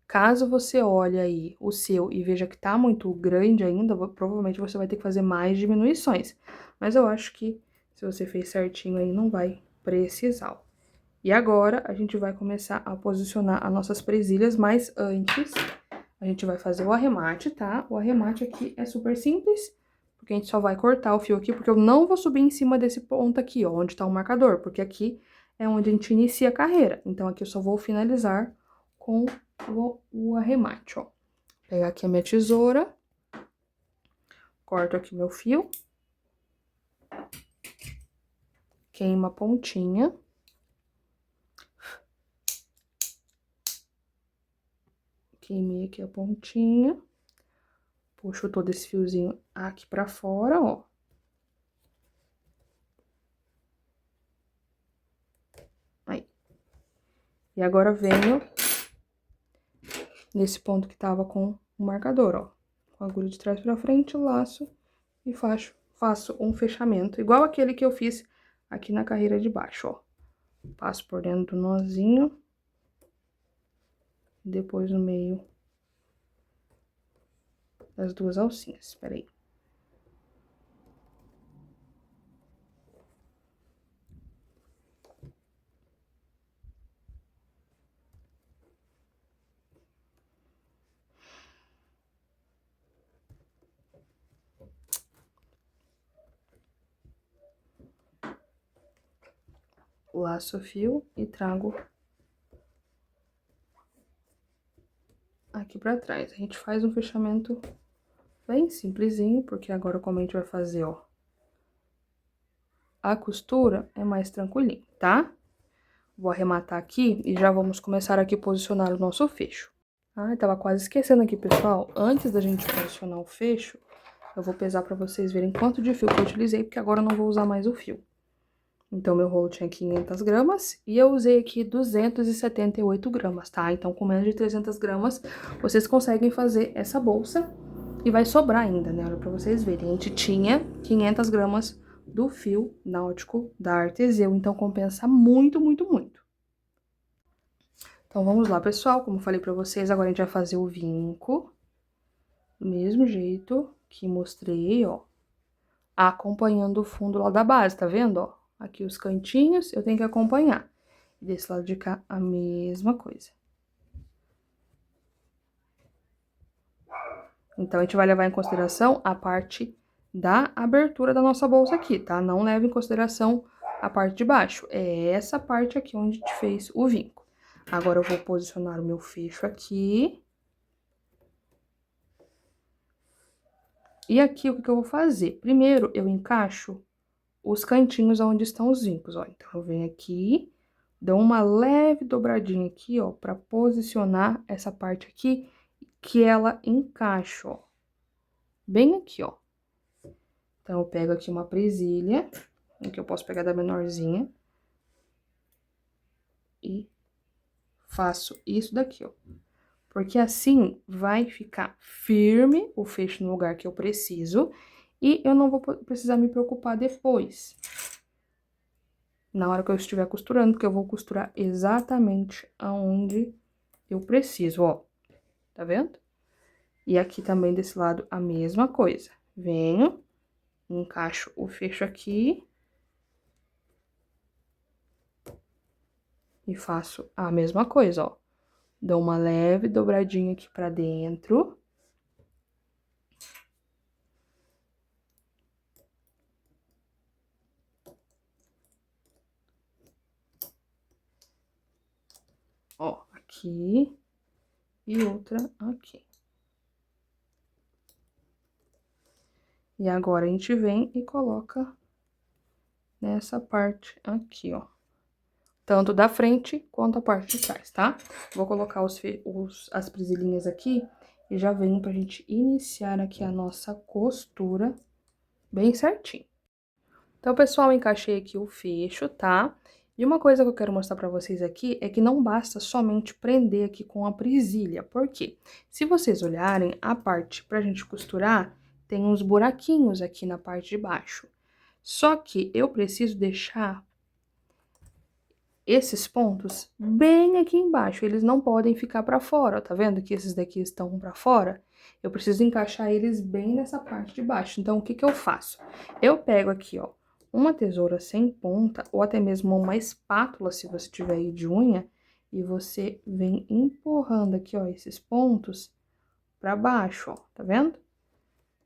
Caso você olhe aí o seu e veja que tá muito grande ainda, provavelmente você vai ter que fazer mais diminuições. Mas eu acho que se você fez certinho aí, não vai precisar, ó. E agora, a gente vai começar a posicionar as nossas presilhas, mas antes, a gente vai fazer o arremate, tá? O arremate aqui é super simples, porque a gente só vai cortar o fio aqui, porque eu não vou subir em cima desse ponto aqui, ó, onde tá o marcador, porque aqui é onde a gente inicia a carreira. Então, aqui eu só vou finalizar com o arremate, ó. Pegar aqui a minha tesoura, corto aqui meu fio, queima a pontinha. Queimei aqui a pontinha, puxo todo esse fiozinho aqui pra fora, ó. Aí. E agora venho nesse ponto que tava com o marcador, ó. Com a agulha de trás pra frente, laço e faço um fechamento, igual aquele que eu fiz aqui na carreira de baixo, ó. Passo por dentro do nozinho, depois no meio das 2 alcinhas, espera aí. Laço o fio e trago aqui pra trás. A gente faz um fechamento bem simplesinho, porque agora como a gente vai fazer, ó, a costura, é mais tranquilinho, tá? Vou arrematar aqui e já vamos começar aqui a posicionar o nosso fecho. Ah, tava quase esquecendo aqui, pessoal. Antes da gente posicionar o fecho, eu vou pesar pra vocês verem quanto de fio que eu utilizei, porque agora eu não vou usar mais o fio. Então, meu rolo tinha 500 gramas e eu usei aqui 278 gramas, tá? Então, com menos de 300 gramas, vocês conseguem fazer essa bolsa e vai sobrar ainda, né? Olha pra vocês verem. A gente tinha 500 gramas do fio náutico da Arteseu, então compensa muito, muito, muito. Então, vamos lá, pessoal. Como eu falei pra vocês, agora a gente vai fazer o vinco do mesmo jeito que mostrei, ó, acompanhando o fundo lá da base, tá vendo, ó? Aqui os cantinhos, eu tenho que acompanhar. E desse lado de cá, a mesma coisa. Então, a gente vai levar em consideração a parte da abertura da nossa bolsa aqui, tá? Não leva em consideração a parte de baixo. É essa parte aqui onde a gente fez o vinco. Agora, eu vou posicionar o meu fecho aqui. E aqui, o que eu vou fazer? Primeiro, eu encaixo os cantinhos onde estão os vincos, ó. Então, eu venho aqui, dou uma leve dobradinha aqui, ó, pra posicionar essa parte aqui, que ela encaixa, ó. Bem aqui, ó. Então, eu pego aqui uma presilha, que eu posso pegar da menorzinha. E faço isso daqui, ó. Porque assim vai ficar firme o fecho no lugar que eu preciso e eu não vou precisar me preocupar depois, na hora que eu estiver costurando, porque eu vou costurar exatamente aonde eu preciso, ó. Tá vendo? E aqui também desse lado a mesma coisa. Venho, encaixo o fecho aqui e faço a mesma coisa, ó. Dou uma leve dobradinha aqui pra dentro. Ó, aqui e outra aqui. E agora, a gente vem e coloca nessa parte aqui, ó. Tanto da frente quanto a parte de trás, tá? Vou colocar as presilhinhas aqui e já venho pra gente iniciar aqui a nossa costura bem certinho. Então, pessoal, encaixei aqui o fecho, tá? E uma coisa que eu quero mostrar pra vocês aqui é que não basta somente prender aqui com a presilha. Por quê? Se vocês olharem, a parte pra gente costurar tem uns buraquinhos aqui na parte de baixo. Só que eu preciso deixar esses pontos bem aqui embaixo, eles não podem ficar pra fora, ó, tá vendo que esses daqui estão pra fora? Eu preciso encaixar eles bem nessa parte de baixo. Então, o que que eu faço? Eu pego aqui, ó, uma tesoura sem ponta, ou até mesmo uma espátula, se você tiver aí de unha, e você vem empurrando aqui, ó, esses pontos pra baixo, ó, tá vendo?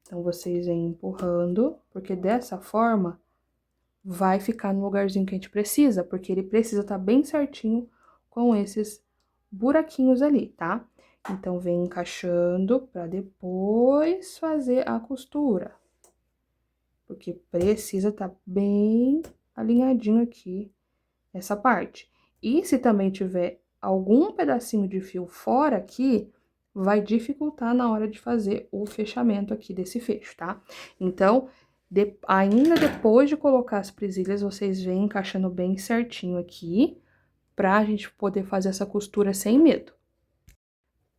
Então, vocês vêm empurrando, porque dessa forma vai ficar no lugarzinho que a gente precisa, porque ele precisa estar bem certinho com esses buraquinhos ali, tá? Então, vem encaixando pra depois fazer a costura. Porque precisa estar bem alinhadinho aqui essa parte. E se também tiver algum pedacinho de fio fora aqui, vai dificultar na hora de fazer o fechamento aqui desse fecho, tá? Então, ainda depois de colocar as presilhas, vocês vêm encaixando bem certinho aqui, pra gente poder fazer essa costura sem medo.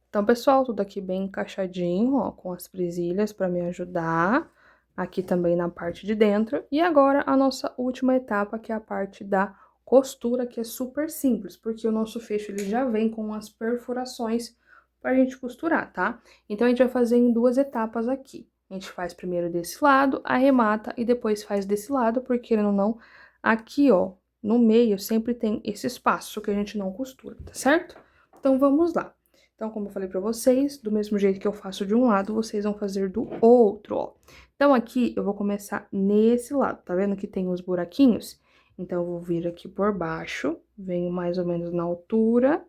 Então, pessoal, tudo aqui bem encaixadinho, ó, com as presilhas pra me ajudar, aqui também na parte de dentro. E agora, a nossa última etapa, que é a parte da costura, que é super simples, porque o nosso fecho, ele já vem com as perfurações pra gente costurar, tá? Então, a gente vai fazer em duas etapas aqui. A gente faz primeiro desse lado, arremata e depois faz desse lado, porque, querendo ou não, aqui, ó, no meio sempre tem esse espaço que a gente não costura, tá certo? Então, vamos lá. Então, como eu falei pra vocês, do mesmo jeito que eu faço de um lado, vocês vão fazer do outro, ó. Então, aqui eu vou começar nesse lado, tá vendo que tem os buraquinhos? Então, eu vou vir aqui por baixo, venho mais ou menos na altura,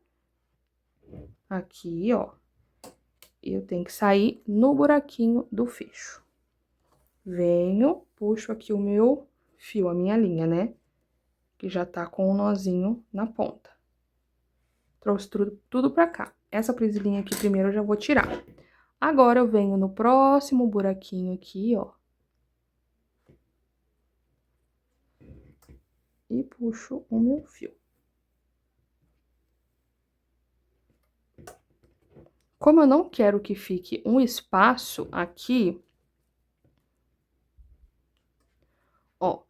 aqui, ó. E eu tenho que sair no buraquinho do fecho. Venho, puxo aqui o meu fio, a minha linha, né? Que já tá com o nozinho na ponta. Trouxe tudo pra cá. Essa presilhinha aqui primeiro eu já vou tirar. Agora, eu venho no próximo buraquinho aqui, ó. E puxo o meu fio. Como eu não quero que fique um espaço aqui, ó,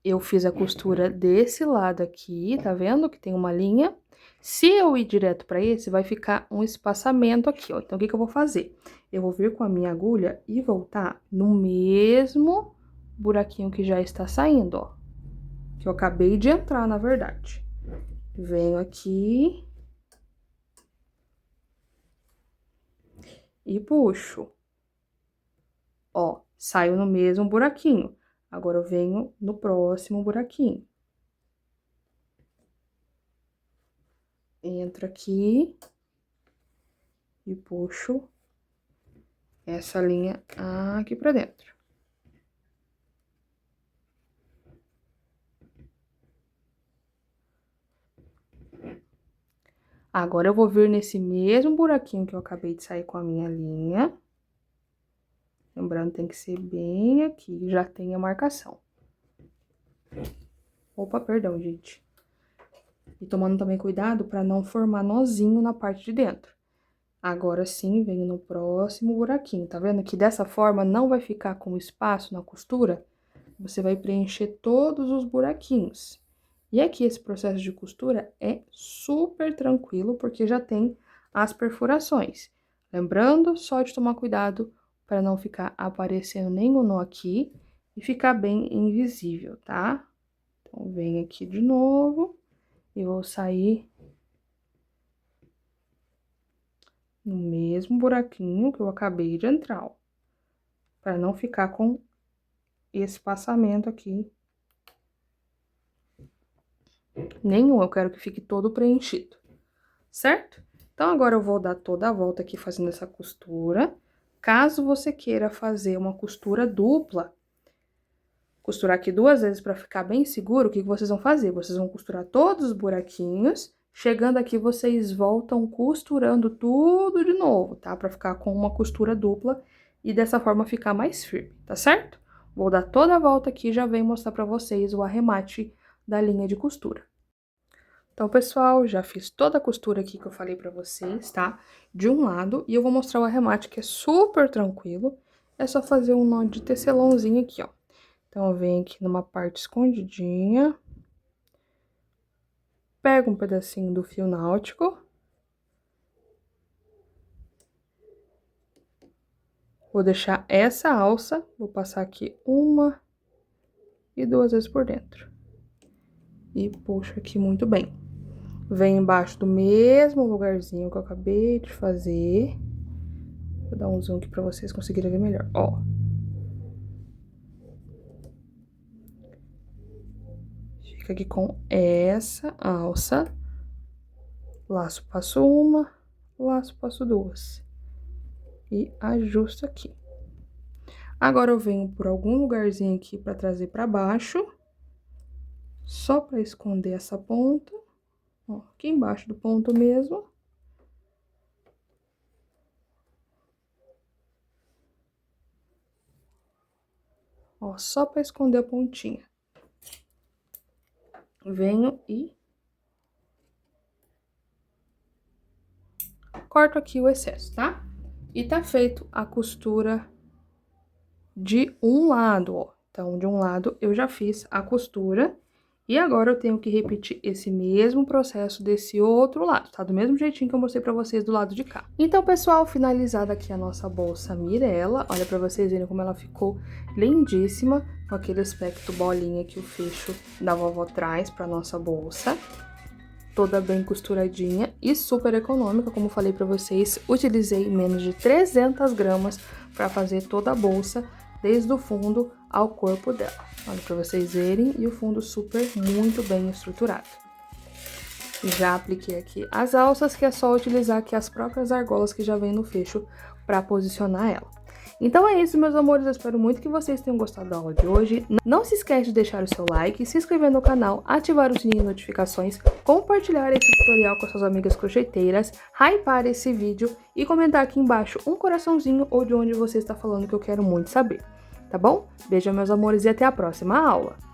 eu fiz a costura desse lado aqui, tá vendo que tem uma linha? Se eu ir direto pra esse, vai ficar um espaçamento aqui, ó. Então, o que que eu vou fazer? Eu vou vir com a minha agulha e voltar no mesmo buraquinho que já está saindo, ó. Que eu acabei de entrar, na verdade. Venho aqui e puxo. Ó, saio no mesmo buraquinho. Agora, eu venho no próximo buraquinho. Entro aqui e puxo essa linha aqui pra dentro. Agora, eu vou vir nesse mesmo buraquinho que eu acabei de sair com a minha linha. Lembrando, tem que ser bem aqui, já tem a marcação. Opa, perdão, gente. E tomando também cuidado para não formar nozinho na parte de dentro. Agora sim, venho no próximo buraquinho, tá vendo? Que dessa forma não vai ficar com espaço na costura. Você vai preencher todos os buraquinhos. E aqui esse processo de costura é super tranquilo, porque já tem as perfurações. Lembrando só de tomar cuidado para não ficar aparecendo nenhum nó aqui e ficar bem invisível, tá? Então, venho aqui de novo e vou sair no mesmo buraquinho que eu acabei de entrar, ó, para não ficar com esse passamento aqui nenhum, eu quero que fique todo preenchido, certo? Então, agora eu vou dar toda a volta aqui fazendo essa costura. Caso você queira fazer uma costura dupla, costurar aqui 2 vezes para ficar bem seguro, o que vocês vão fazer? Vocês vão costurar todos os buraquinhos, chegando aqui vocês voltam costurando tudo de novo, tá? Para ficar com uma costura dupla e dessa forma ficar mais firme, tá certo? Vou dar toda a volta aqui e já venho mostrar para vocês o arremate da linha de costura. Então, pessoal, já fiz toda a costura aqui que eu falei pra vocês, tá? De um lado, e eu vou mostrar o arremate que é super tranquilo. É só fazer um nó de tecelãozinho aqui, ó. Então, eu venho aqui numa parte escondidinha. Pego um pedacinho do fio náutico. Vou deixar essa alça, vou passar aqui 1 e 2 vezes por dentro. E puxo aqui muito bem. Venho embaixo do mesmo lugarzinho que eu acabei de fazer. Vou dar um zoom aqui pra vocês conseguirem ver melhor, ó. Fica aqui com essa alça. Laço, passo 1, laço, passo 2. E ajusto aqui. Agora, eu venho por algum lugarzinho aqui pra trazer pra baixo. Só pra esconder essa ponta. Ó, aqui embaixo do ponto mesmo. Ó, só pra esconder a pontinha. Venho e corto aqui o excesso, tá? E tá feito a costura de um lado, ó. Então, de um lado eu já fiz a costura. E agora eu tenho que repetir esse mesmo processo desse outro lado, tá? Do mesmo jeitinho que eu mostrei pra vocês do lado de cá. Então, pessoal, finalizada aqui a nossa bolsa Mirella. Olha pra vocês verem como ela ficou lindíssima, com aquele aspecto bolinha que o fecho da vovó traz pra nossa bolsa. Toda bem costuradinha e super econômica, como falei pra vocês. Utilizei menos de 300 gramas pra fazer toda a bolsa, desde o fundo ao corpo dela. Olha pra vocês verem, e o fundo super muito bem estruturado. Já apliquei aqui as alças, que é só utilizar aqui as próprias argolas que já vem no fecho pra posicionar ela. Então é isso, meus amores, eu espero muito que vocês tenham gostado da aula de hoje. Não se esquece de deixar o seu like, se inscrever no canal, ativar o sininho de notificações, compartilhar esse tutorial com suas amigas crochêteiras, hypar esse vídeo e comentar aqui embaixo um coraçãozinho ou de onde você está falando, que eu quero muito saber, tá bom? Beijo, meus amores, e até a próxima aula!